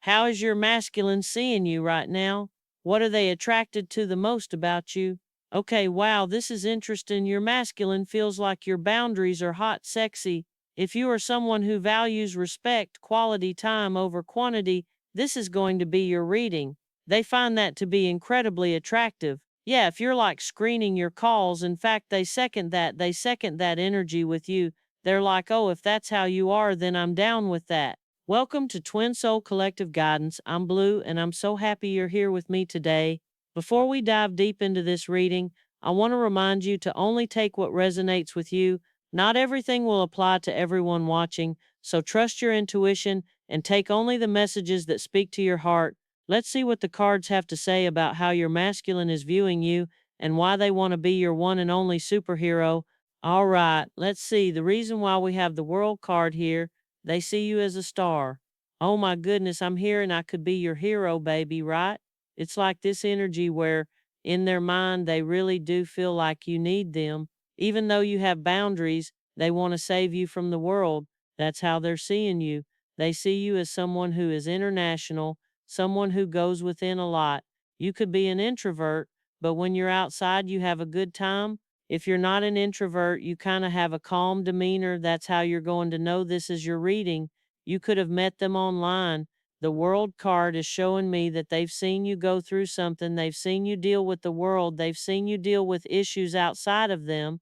How is your masculine seeing you right now? What are they attracted to the most about you? Okay, wow, this is interesting. Your masculine feels like your boundaries are hot, sexy. If you are someone who values respect, quality time over quantity, this is going to be your reading. They find that to be incredibly attractive. Yeah, if you're like screening your calls, in fact, they second that. They second that energy with you. They're like, oh, if that's how you are, then I'm down with that. Welcome to Twin Soul Collective Guidance. I'm Blue, and I'm so happy you're here with me today. Before we dive deep into this reading, I want to remind you to only take what resonates with you. Not everything will apply to everyone watching, so trust your intuition and take only the messages that speak to your heart. Let's see what the cards have to say about how your masculine is viewing you and why they want to be your one and only superhero. All right, let's see. The reason why we have the World card here, they see you as a star. Oh my goodness, I'm hearing I could be your hero, baby, right? It's like this energy where in their mind they really do feel like you need them. Even though you have boundaries, they want to save you from the world. That's how they're seeing you. They see you as someone who is international, someone who goes within a lot. You could be an introvert, but when you're outside, you have a good time. If you're not an introvert, you kind of have a calm demeanor. That's how you're going to know this is your reading. You could have met them online. The world card is showing me that they've seen you go through something. They've seen you deal with the world. They've seen you deal with issues outside of them.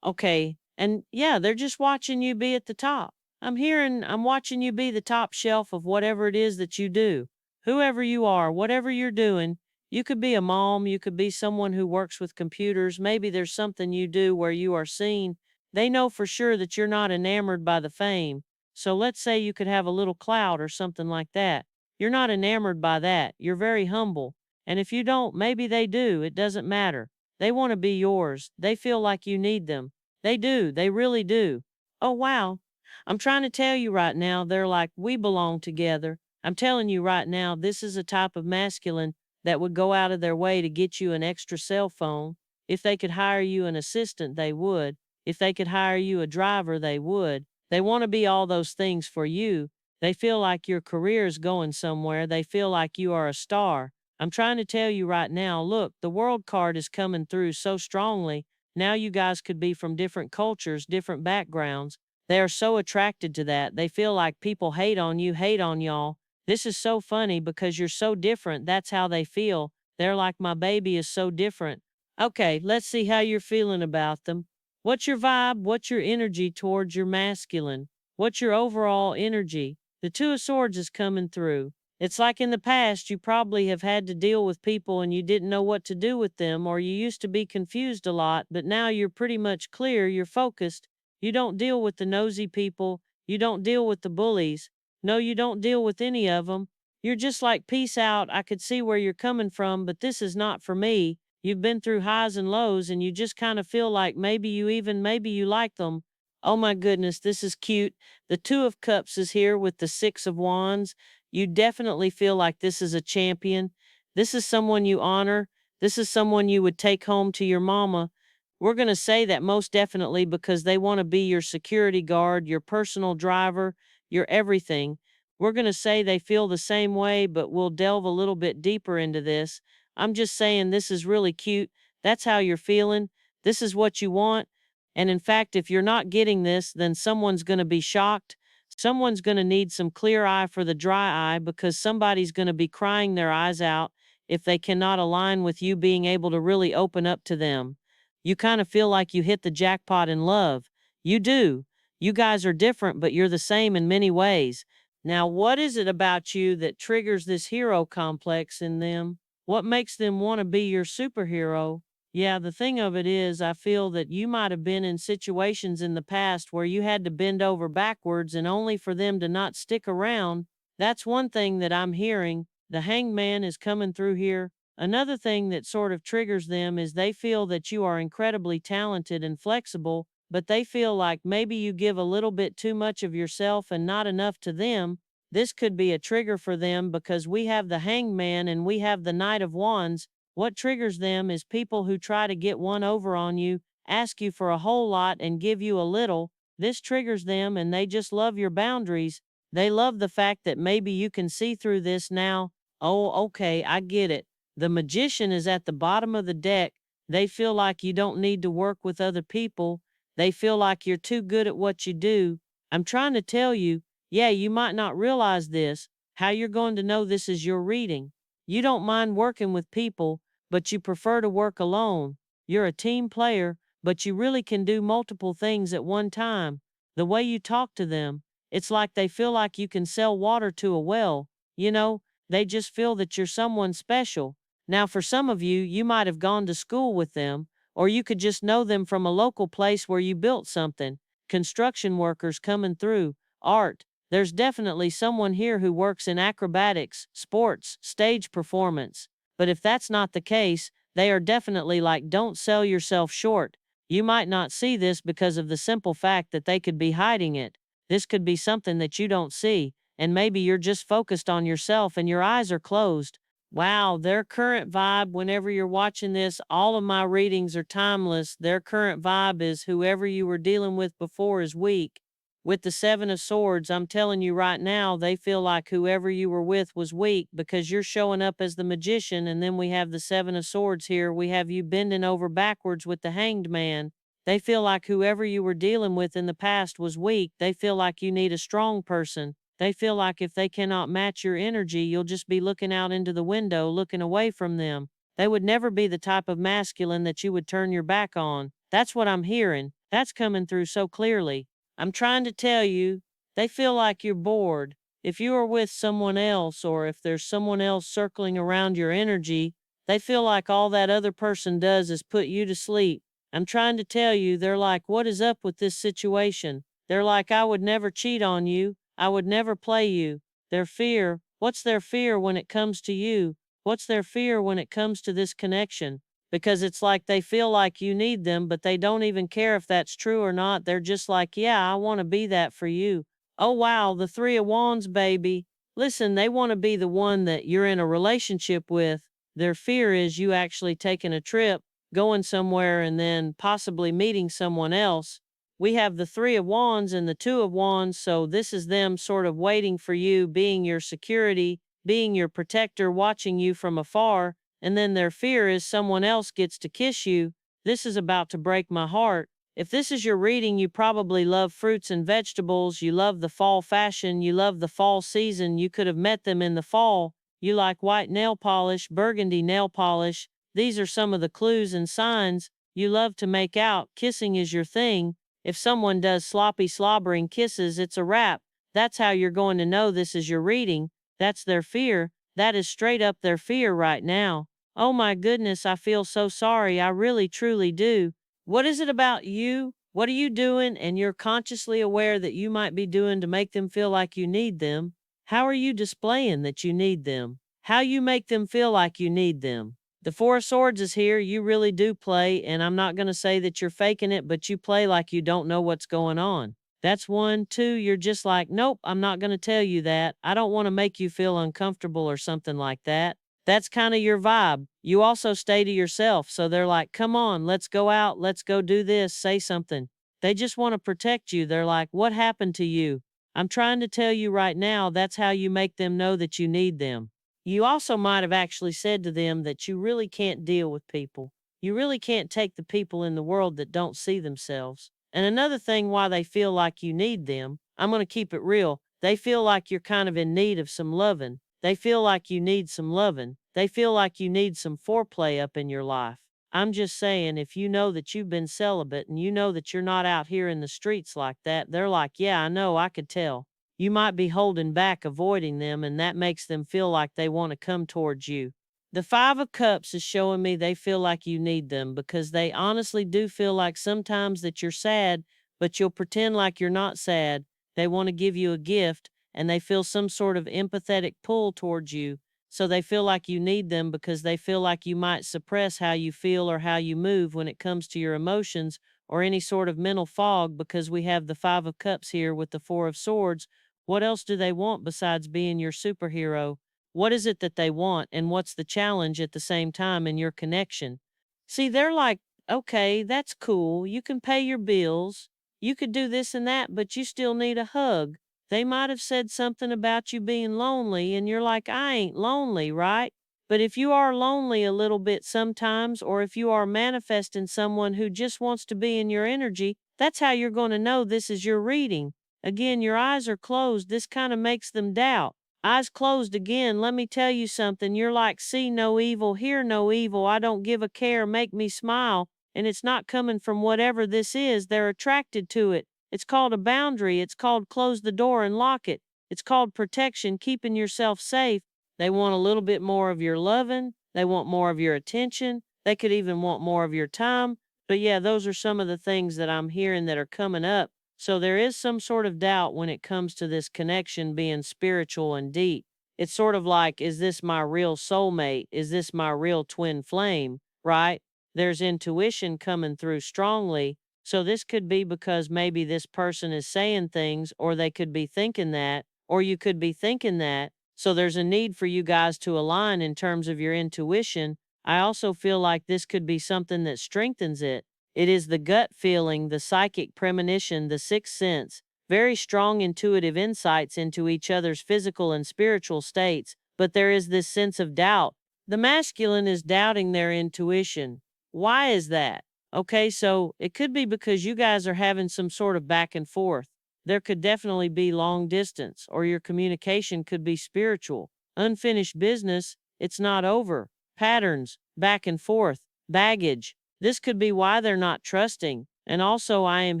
Okay. And yeah, they're just watching you be at the top. I'm watching you be the top shelf of whatever it is that you do. Whoever you are, whatever you're doing, you could be a mom, you could be someone who works with computers. Maybe there's something you do where you are seen. They know for sure that you're not enamored by the fame. So let's say you could have a little clout or something like that. You're not enamored by that. You're very humble. And if you don't, maybe they do. It doesn't matter. They want to be yours. They feel like you need them. They do. They really do. Oh, wow. I'm trying to tell you right now, they're like, we belong together. I'm telling you right now, this is a type of masculine that would go out of their way to get you an extra cell phone. If they could hire you an assistant, they would. If they could hire you a driver, they would. They want to be all those things for you. They feel like your career is going somewhere. They feel like you are a star. I'm trying to tell you right now, look, the world card is coming through so strongly. Now you guys could be from different cultures, different backgrounds. They are so attracted to that. They feel like people hate on you, hate on y'all. This is so funny because you're so different. That's how they feel. They're like, my baby is so different. Okay, let's see how you're feeling about them. What's your vibe? What's your energy towards your masculine? What's your overall energy? The Two of Swords is coming through. It's like in the past, you probably have had to deal with people and you didn't know what to do with them, or you used to be confused a lot, but now you're pretty much clear, you're focused. You don't deal with the nosy people. You don't deal with the bullies. No, you don't deal with any of them. You're just like, peace out. I could see where you're coming from, but this is not for me. You've been through highs and lows, and you just kind of feel like maybe you like them. Oh my goodness, this is cute. The Two of Cups is here with the Six of Wands. You definitely feel like this is a champion. This is someone you honor. This is someone you would take home to your mama. We're going to say that most definitely because they want to be your security guard, your personal driver, your everything. We're going to say they feel the same way, but we'll delve a little bit deeper into this. I'm just saying this is really cute. That's how you're feeling. This is what you want. And in fact, if you're not getting this, then someone's going to be shocked. Someone's going to need some clear eye for the dry eye because somebody's going to be crying their eyes out if they cannot align with you being able to really open up to them. You kind of feel like you hit the jackpot in love. You do. You guys are different, but you're the same in many ways. Now, what is it about you that triggers this hero complex in them? What makes them want to be your superhero? Yeah, the thing of it is, I feel that you might have been in situations in the past where you had to bend over backwards and only for them to not stick around. That's one thing that I'm hearing. The Hanged Man is coming through here. Another thing that sort of triggers them is they feel that you are incredibly talented and flexible, but they feel like maybe you give a little bit too much of yourself and not enough to them. This could be a trigger for them because we have the Hanged Man and we have the Knight of Wands. What triggers them is people who try to get one over on you, ask you for a whole lot and give you a little. This triggers them and they just love your boundaries. They love the fact that maybe you can see through this now. Oh, okay, I get it. The magician is at the bottom of the deck. They feel like you don't need to work with other people. They feel like you're too good at what you do. I'm trying to tell you, yeah, you might not realize this, how you're going to know this is your reading. You don't mind working with people, but you prefer to work alone. You're a team player, but you really can do multiple things at one time. The way you talk to them, it's like they feel like you can sell water to a well. You know, they just feel that you're someone special. Now, for some of you, you might have gone to school with them, or you could just know them from a local place where you built something. Construction workers coming through, art. There's definitely someone here who works in acrobatics, sports, stage performance. But if that's not the case, they are definitely like, don't sell yourself short. You might not see this because of the simple fact that they could be hiding it. This could be something that you don't see, and maybe you're just focused on yourself and your eyes are closed. Wow, their current vibe, whenever you're watching this, all of my readings are timeless. Their current vibe is whoever you were dealing with before is weak. With the Seven of Swords, I'm telling you right now, they feel like whoever you were with was weak because you're showing up as the magician, and then we have the Seven of Swords here. We have you bending over backwards with the Hanged Man. They feel like whoever you were dealing with in the past was weak. They feel like you need a strong person. They feel like if they cannot match your energy, you'll just be looking out into the window, looking away from them. They would never be the type of masculine that you would turn your back on. That's what I'm hearing. That's coming through so clearly. I'm trying to tell you, they feel like you're bored. If you are with someone else, or if there's someone else circling around your energy, they feel like all that other person does is put you to sleep. I'm trying to tell you, they're like, what is up with this situation? They're like, I would never cheat on you. I would never play you. Their fear, what's their fear when it comes to you? What's their fear when it comes to this connection? Because it's like they feel like you need them, but they don't even care if that's true or not. They're just like, yeah, I want to be that for you. Oh, wow, the Three of Wands, baby. Listen, they want to be the one that you're in a relationship with. Their fear is you actually taking a trip, going somewhere, and then possibly meeting someone else. We have the Three of Wands and the Two of Wands, so this is them sort of waiting for you, being your security, being your protector, watching you from afar, and then their fear is someone else gets to kiss you. This is about to break my heart. If this is your reading, you probably love fruits and vegetables, you love the fall fashion, you love the fall season, you could have met them in the fall, you like white nail polish, burgundy nail polish. These are some of the clues and signs. You love to make out, kissing is your thing. If someone does sloppy, slobbering kisses, it's a wrap. That's how you're going to know this is your reading. That's their fear. That is straight up their fear right now. Oh my goodness, I feel so sorry. I really, truly do. What is it about you? What are you doing and you're consciously aware that you might be doing to make them feel like you need them? How are you displaying that you need them? How you make them feel like you need them? The Four of Swords is here. You really do play, and I'm not going to say that you're faking it, but you play like you don't know what's going on. That's one. Two, you're just like, nope, I'm not going to tell you that. I don't want to make you feel uncomfortable or something like that. That's kind of your vibe. You also stay to yourself, so they're like, come on, let's go out, let's go do this, say something. They just want to protect you. They're like, what happened to you? I'm trying to tell you right now, that's how you make them know that you need them. You also might have actually said to them that you really can't deal with people. You really can't take the people in the world that don't see themselves. And another thing why they feel like you need them, I'm going to keep it real. They feel like you're kind of in need of some loving. They feel like you need some loving. They feel like you need some foreplay up in your life. I'm just saying, if you know that you've been celibate and you know that you're not out here in the streets like that, they're like, yeah, I know, I could tell. You might be holding back, avoiding them, and that makes them feel like they want to come towards you. The Five of Cups is showing me they feel like you need them because they honestly do feel like sometimes that you're sad, but you'll pretend like you're not sad. They want to give you a gift, and they feel some sort of empathetic pull towards you. So they feel like you need them because they feel like you might suppress how you feel or how you move when it comes to your emotions or any sort of mental fog because we have the Five of Cups here with the Four of Swords. What else do they want besides being your superhero? What is it that they want, and what's the challenge at the same time in your connection? See, they're like, okay, that's cool. You can pay your bills. You could do this and that, but you still need a hug. They might have said something about you being lonely, and you're like, I ain't lonely, right? But if you are lonely a little bit sometimes, or if you are manifesting someone who just wants to be in your energy, that's how you're going to know this is your reading. Again, your eyes are closed. This kind of makes them doubt. Eyes closed again. Let me tell you something. You're like, see no evil, hear no evil. I don't give a care. Make me smile. And it's not coming from whatever this is. They're attracted to it. It's called a boundary. It's called close the door and lock it. It's called protection, keeping yourself safe. They want a little bit more of your loving. They want more of your attention. They could even want more of your time. But yeah, those are some of the things that I'm hearing that are coming up. So there is some sort of doubt when it comes to this connection being spiritual and deep. It's sort of like, is this my real soulmate? Is this my real twin flame? Right? There's intuition coming through strongly. So this could be because maybe this person is saying things, or they could be thinking that, or you could be thinking that. So there's a need for you guys to align in terms of your intuition. I also feel like this could be something that strengthens it. It is the gut feeling, the psychic premonition, the sixth sense, very strong intuitive insights into each other's physical and spiritual states, but there is this sense of doubt. The masculine is doubting their intuition. Why is that? Okay, so it could be because you guys are having some sort of back and forth. There could definitely be long distance, or your communication could be spiritual. Unfinished business, it's not over. Patterns, back and forth, baggage. This could be why they're not trusting. And also, I am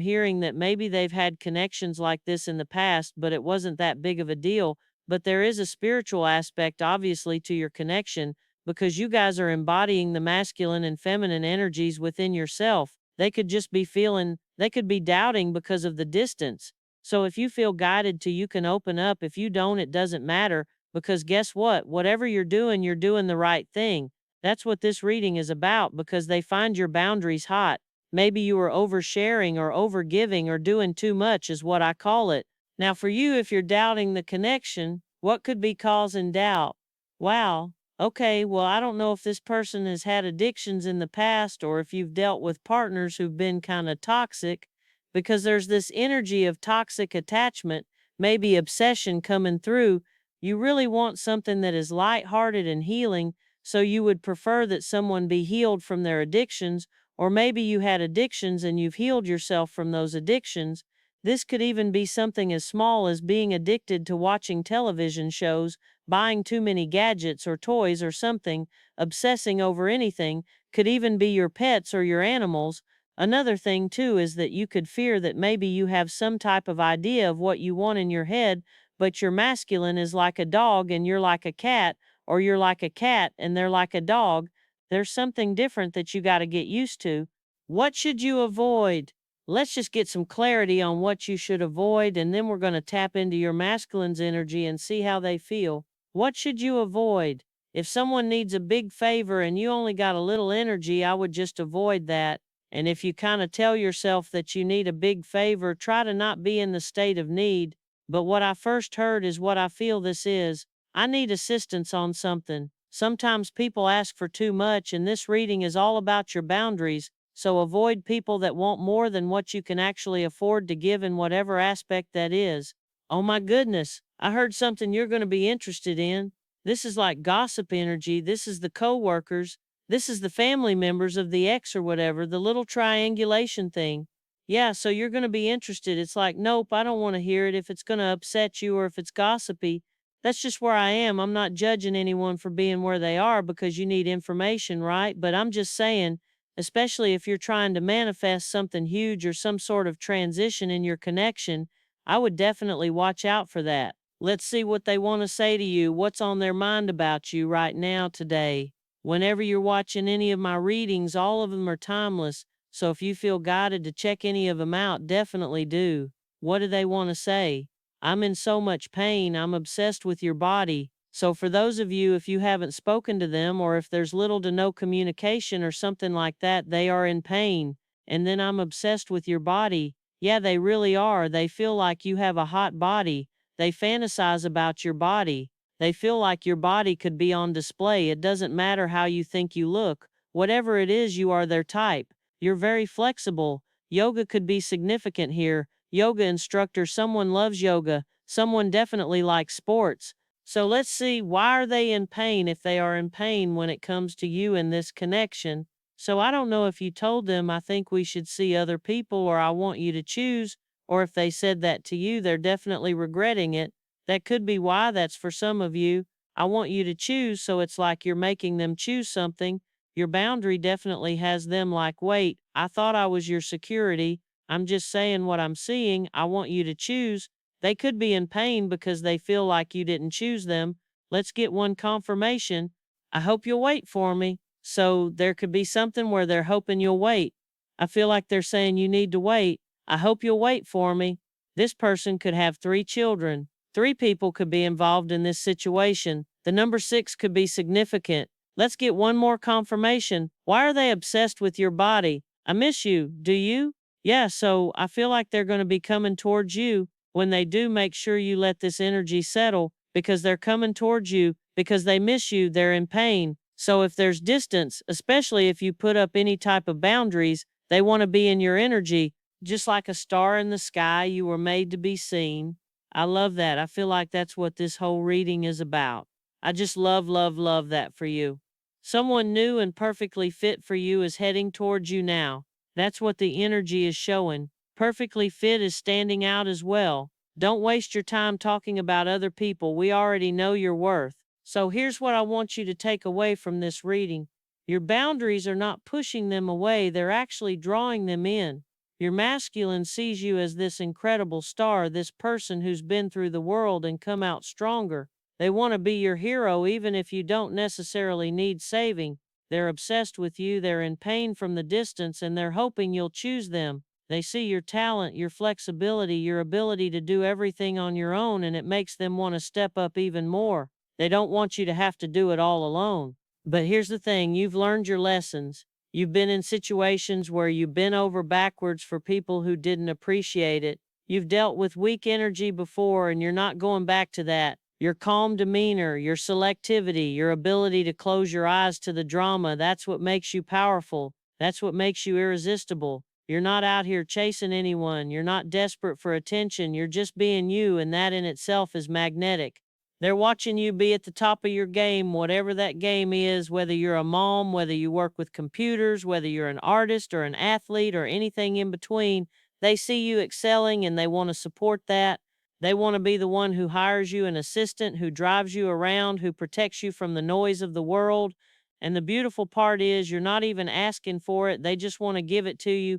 hearing that maybe they've had connections like this in the past, but it wasn't that big of a deal. But there is a spiritual aspect, obviously, to your connection because you guys are embodying the masculine and feminine energies within yourself. They could just be feeling, they could be doubting because of the distance. So if you feel guided to, you can open up. If you don't, it doesn't matter because guess what? Whatever you're doing the right thing. That's what this reading is about because they find your boundaries hot. Maybe you are oversharing or overgiving or doing too much, is what I call it. Now, for you, if you're doubting the connection, what could be causing doubt? Wow. Okay, well, I don't know if this person has had addictions in the past or if you've dealt with partners who've been kind of toxic, because there's this energy of toxic attachment, maybe obsession coming through. You really want something that is lighthearted and healing, so you would prefer that someone be healed from their addictions, or maybe you had addictions and you've healed yourself from those addictions. This could even be something as small as being addicted to watching television shows, buying too many gadgets or toys or something, obsessing over anything, could even be your pets or your animals. Another thing, too, is that you could fear that maybe you have some type of idea of what you want in your head, but your masculine is like a dog and you're like a cat, or you're like a cat and they're like a dog. There's something different that you got to get used to. What should you avoid? Let's just get some clarity on what you should avoid, and then we're going to tap into your masculine's energy and see how they feel. What should you avoid? If someone needs a big favor and you only got a little energy, I would just avoid that. And if you kind of tell yourself that you need a big favor, try to not be in the state of need. But what I first heard is what I feel this is. I need assistance on something. Sometimes people ask for too much, and this reading is all about your boundaries. So avoid people that want more than what you can actually afford to give in whatever aspect that is. Oh my goodness, I heard something you're going to be interested in. This is like gossip energy. This is the coworkers. This is the family members of the ex or whatever, the little triangulation thing. Yeah, so you're going to be interested. It's like, nope, I don't want to hear it if it's going to upset you or if it's gossipy. That's just where I am. I'm not judging anyone for being where they are because you need information, right? But I'm just saying, especially if you're trying to manifest something huge or some sort of transition in your connection, I would definitely watch out for that. Let's see what they want to say to you, what's on their mind about you right now today. Whenever you're watching any of my readings, all of them are timeless, so if you feel guided to check any of them out, definitely do. What do they want to say? I'm in so much pain, I'm obsessed with your body. So for those of you, if you haven't spoken to them or if there's little to no communication or something like that, they are in pain. And then I'm obsessed with your body. Yeah, they really are. They feel like you have a hot body. They fantasize about your body. They feel like your body could be on display. It doesn't matter how you think you look. Whatever it is, you are their type. You're very flexible. Yoga could be significant here. Yoga instructor, someone loves yoga. Someone definitely likes sports. So let's see, why are they in pain if they are in pain when it comes to you in this connection? So I don't know if you told them, I think we should see other people, or I want you to choose, or if they said that to you, they're definitely regretting it. That could be why that's for some of you. I want you to choose, so it's like you're making them choose something. Your boundary definitely has them like, wait, I thought I was your security. I'm just saying what I'm seeing. I want you to choose. They could be in pain because they feel like you didn't choose them. Let's get one confirmation. I hope you'll wait for me. So there could be something where they're hoping you'll wait. I feel like they're saying you need to wait. I hope you'll wait for me. This person could have 3 children. 3 people could be involved in this situation. The number 6 could be significant. Let's get one more confirmation. Why are they obsessed with your body? I miss you. Do you? Yeah, so I feel like they're going to be coming towards you. When they do, make sure you let this energy settle, because they're coming towards you because they miss you. They're in pain. So if there's distance, especially if you put up any type of boundaries, they want to be in your energy. Just like a star in the sky, you were made to be seen. I love that. I feel like that's what this whole reading is about. I just love, love, love that for you. Someone new and perfectly fit for you is heading towards you now. That's what the energy is showing. Perfectly fit is standing out as well. Don't waste your time talking about other people. We already know your worth. So here's what I want you to take away from this reading. Your boundaries are not pushing them away, they're actually drawing them in. Your masculine sees you as this incredible star, this person who's been through the world and come out stronger. They want to be your hero even if you don't necessarily need saving. They're obsessed with you, they're in pain from the distance, and they're hoping you'll choose them. They see your talent, your flexibility, your ability to do everything on your own, and it makes them want to step up even more. They don't want you to have to do it all alone. But here's the thing, you've learned your lessons. You've been in situations where you've been over backwards for people who didn't appreciate it. You've dealt with weak energy before, and you're not going back to that. Your calm demeanor, your selectivity, your ability to close your eyes to the drama, that's what makes you powerful. That's what makes you irresistible. You're not out here chasing anyone. You're not desperate for attention. You're just being you, and that in itself is magnetic. They're watching you be at the top of your game, whatever that game is, whether you're a mom, whether you work with computers, whether you're an artist or an athlete or anything in between. They see you excelling and they want to support that. They want to be the one who hires you an assistant, who drives you around, who protects you from the noise of the world. And the beautiful part is you're not even asking for it. They just want to give it to you.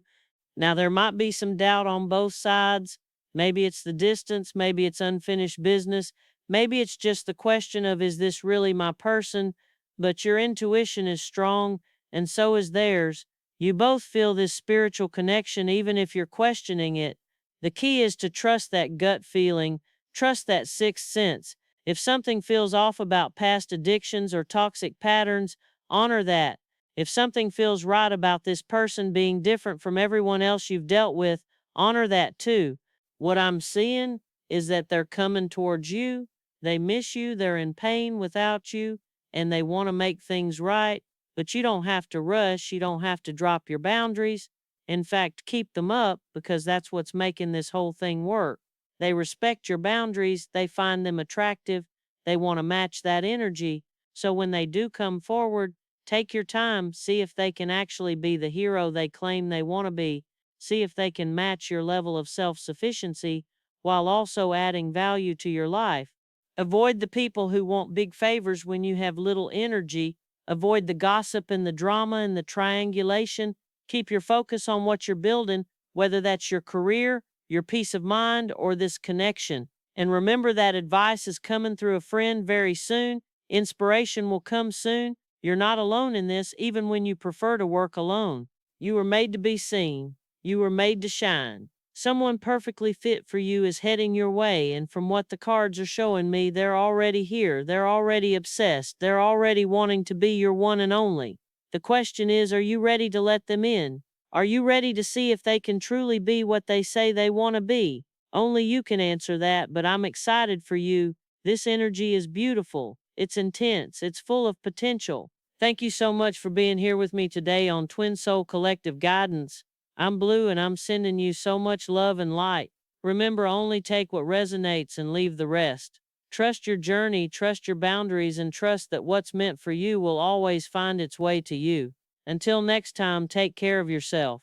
Now, there might be some doubt on both sides. Maybe it's the distance, maybe it's unfinished business, maybe it's just the question of, is this really my person? But your intuition is strong, and so is theirs. You both feel this spiritual connection, even if you're questioning it. The key is to trust that gut feeling, trust that sixth sense. If something feels off about past addictions or toxic patterns, honor that. If something feels right about this person being different from everyone else you've dealt with, honor that too. What I'm seeing is that they're coming towards you, they miss you, they're in pain without you, and they want to make things right, but you don't have to rush, you don't have to drop your boundaries. In fact, keep them up, because that's what's making this whole thing work. They respect your boundaries, they find them attractive, they want to match that energy. So when they do come forward, take your time, see if they can actually be the hero they claim they want to be. See if they can match your level of self-sufficiency while also adding value to your life. Avoid the people who want big favors when you have little energy. Avoid the gossip and the drama and the triangulation. Keep your focus on what you're building, whether that's your career, your peace of mind, or this connection. And remember that advice is coming through a friend very soon. Inspiration will come soon. You're not alone in this, even when you prefer to work alone. You were made to be seen. You were made to shine. Someone perfectly fit for you is heading your way, and from what the cards are showing me, they're already here. They're already obsessed. They're already wanting to be your one and only. The question is, are you ready to let them in? Are you ready to see if they can truly be what they say they want to be? Only you can answer that, but I'm excited for you. This energy is beautiful. It's intense. It's full of potential. Thank you so much for being here with me today on Twin Soul Collective Guidance. I'm Blue, and I'm sending you so much love and light. Remember, only take what resonates and leave the rest. Trust your journey, trust your boundaries, and trust that what's meant for you will always find its way to you. Until next time, take care of yourself.